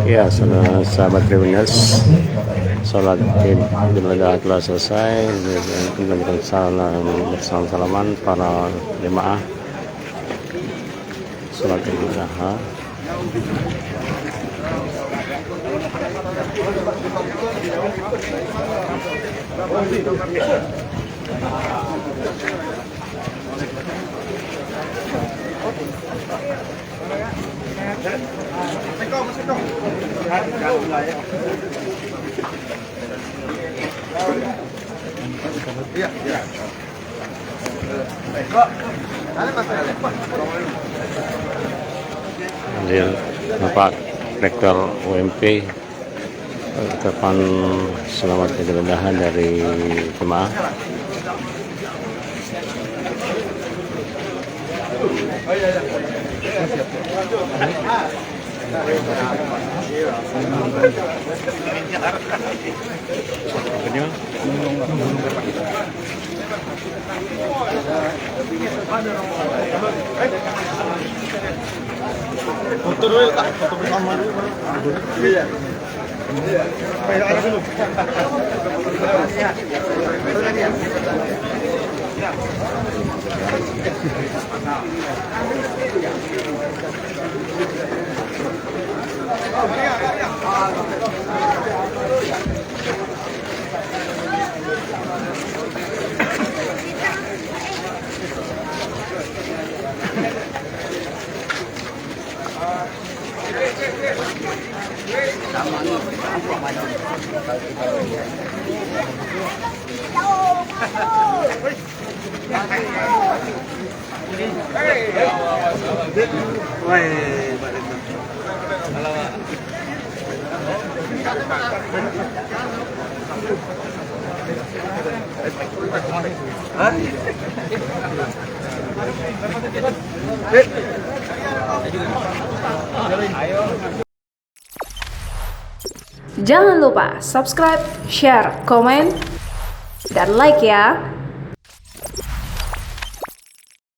Ya, sahabat Tribuners, sholat id Idul Adha telah selesai. Kita bersalaman para jemaah sholat Idul Adha. Hadir Bapak Rektor UMP ucapan selamat Idul Adha dari jemaah. Foto dulu Kak, foto bersama dulu. Iya. Ayo arah dulu. Jangan lupa subscribe, share, komen, dan like ya.